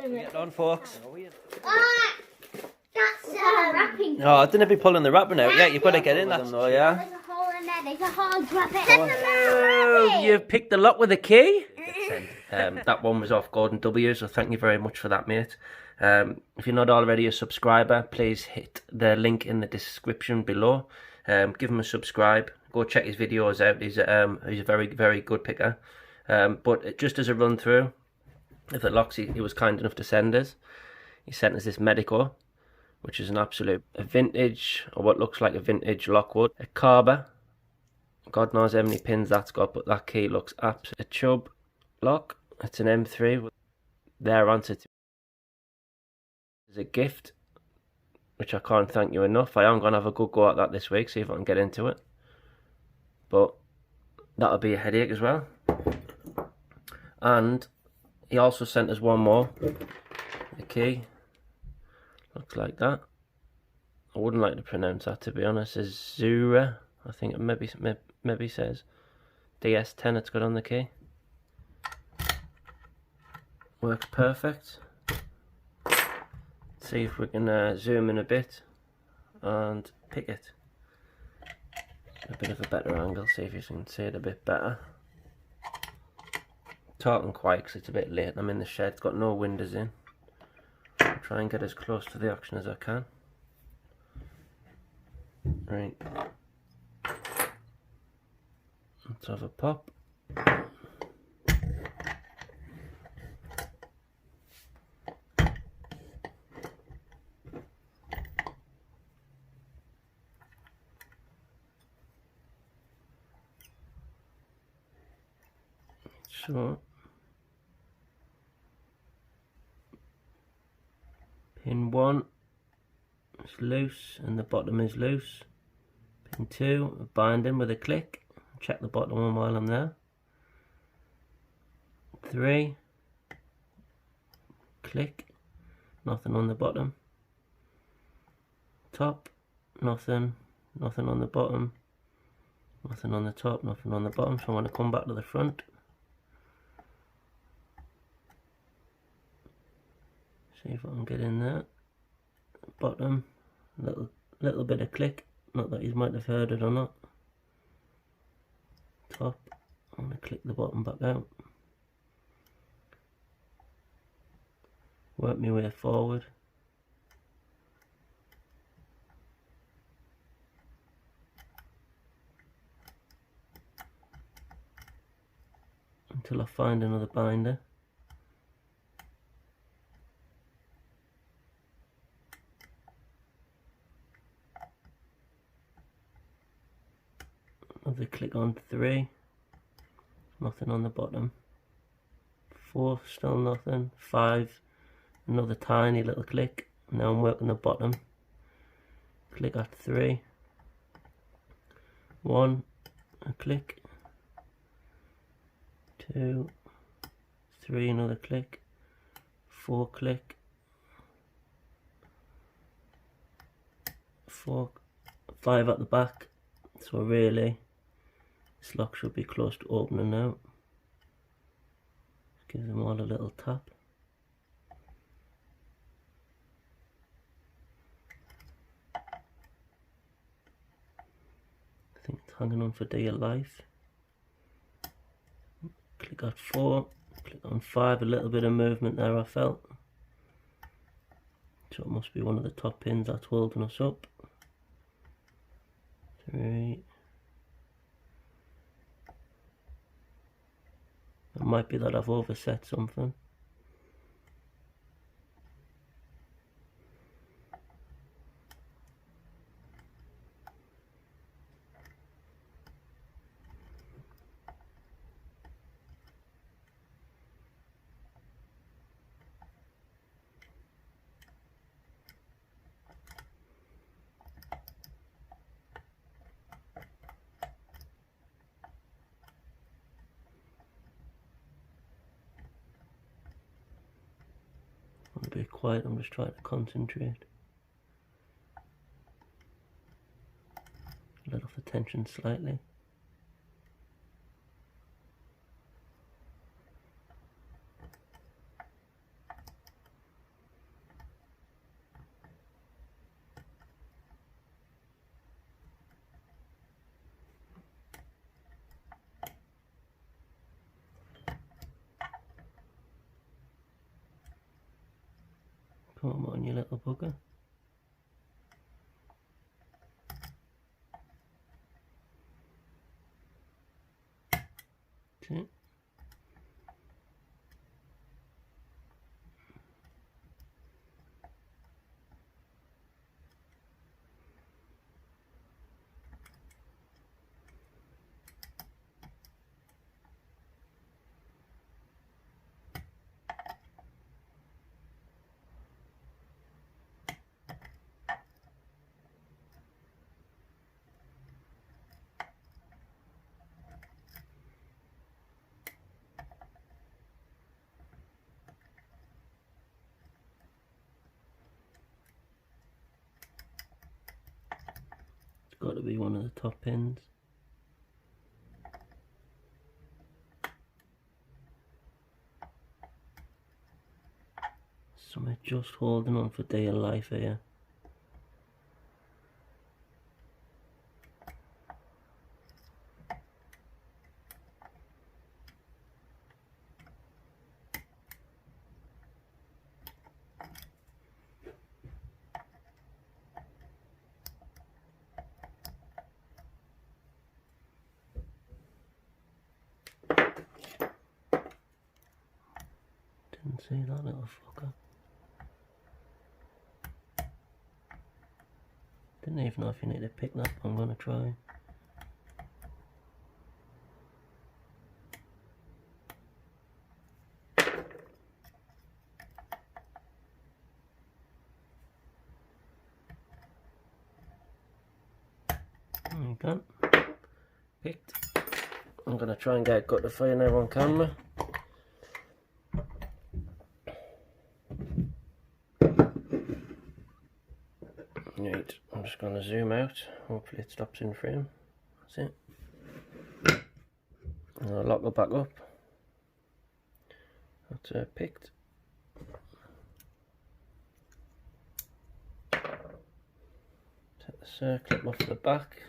Get on, folks. That's wrapping. Oh, I didn't be pulling the wrapping out. Yeah, you've got to get in that though, yeah? There's a hole in there. There's a hole. Grab it. Oh, you've picked the lock with a key? That one was off Gordan W, so thank you very much for that, mate. If you're not already a subscriber, please hit the link in the description below. Give him a subscribe. Go check his videos out. He's a very, very good picker. But just as a run through of the locks he was kind enough to send us, he sent us this Medico, which is a vintage, or what looks like a vintage Lockwood. A Carber. God knows how many pins that's got, but that key looks absolutely. A Chubb lock. It's an M3. Their answer to is a gift, which I can't thank you enough. I am going to have a good go at that this week, see if I can get into it. But that'll be a headache as well. And he also sent us one more. The key. Looks like that. I wouldn't like to pronounce that, to be honest. Ezcurra, I think it maybe says. DS10 it's got on the key. Works perfect. See if we can zoom in a bit and pick it. A bit of a better angle, see if you can see it a bit better. Talking quiet because it's a bit late. I'm in the shed, it's got no windows in. I'll try and get as close to the action as I can. Right. Let's have a pop. So, pin 1 is loose and the bottom is loose. Pin 2, binding with a click. Check the bottom one while I'm there. 3, click, nothing on the bottom. Top, nothing on the bottom. Nothing on the top, nothing on the bottom. So I want to come back to the front. See if I can get in there. Bottom, little bit of click. Not that you might have heard it or not. Top, I'm going to click the bottom back out. Work my way forward. Until I find another binder. Another click on 3, nothing on the bottom. 4, still nothing. 5, another tiny little click. Now I'm working the bottom. Click at 3. 1, a click. 2, 3, another click. 4, click. 4, 5 at the back. So really, this lock should be close to opening now. Just give them all a little tap. I think it's hanging on for dear life. Click at 4, click on 5, a little bit of movement there I felt. So it must be one of the top pins that's holding us up. 3. It might be that I've overset something. I'm a bit quiet, I'm just trying to concentrate. Let off the tension slightly. Come on, you little bugger. See? Got to be one of the top pins. Something just holding on for dear life here. Didn't see that little fucker. Didn't even know if you need to pick that, but I'm gonna try. There you go. Picked. I'm gonna try and get it gutted for you now on camera. Right, I'm just going to zoom out, hopefully it stops in frame, that's it. And I'll lock it back up. That's picked. Take the circlip off the back.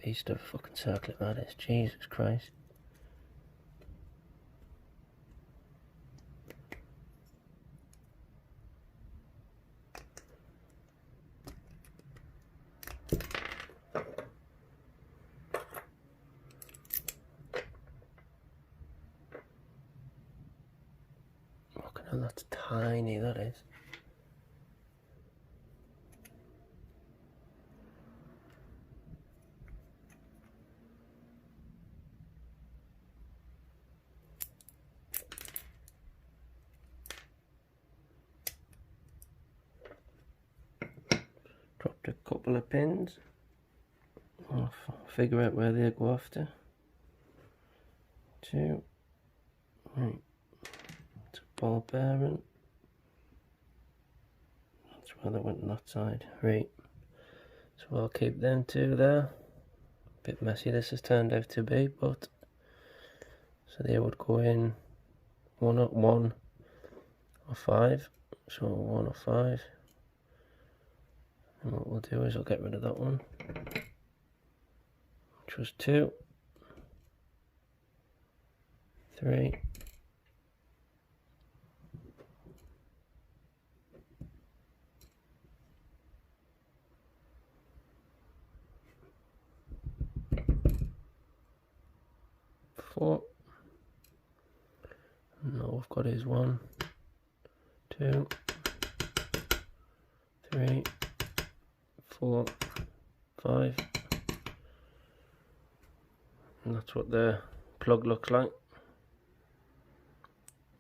Beast of a fucking circlip that is, Jesus Christ. And that's tiny, that is. Dropped a couple of pins. I'll figure out where they go after. 2. Right. Ball bearing. That's where they went on that side. Right. So I'll keep them 2 there. Bit messy this has turned out to be, but so they would go in 1 or 5. So 1 or 5. And what we'll do is I'll get rid of that one, which was 2, 3. 4. No, I've got is 1, 2, 3, 4, 5. And that's what the plug looks like.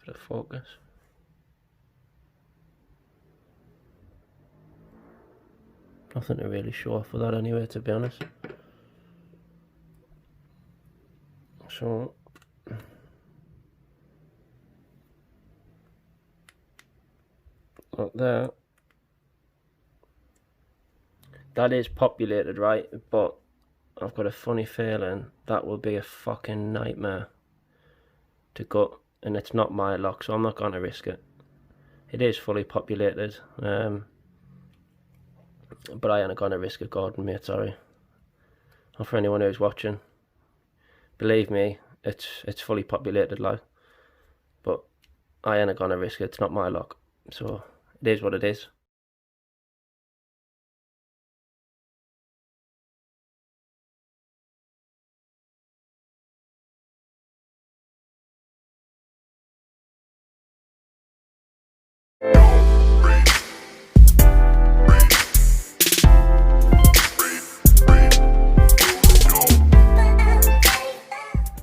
Bit of focus. Nothing to really show off with that anyway, to be honest. So up there, that is populated, right? But I've got a funny feeling that will be a fucking nightmare to gut, and it's not my lock, so I'm not going to risk it. It is fully populated, but I ain't going to risk it, Gordan, mate, sorry. Or for anyone who's watching, Believe me, it's fully populated, like. But I ain't gonna risk it. It's not my luck, so it is what it is.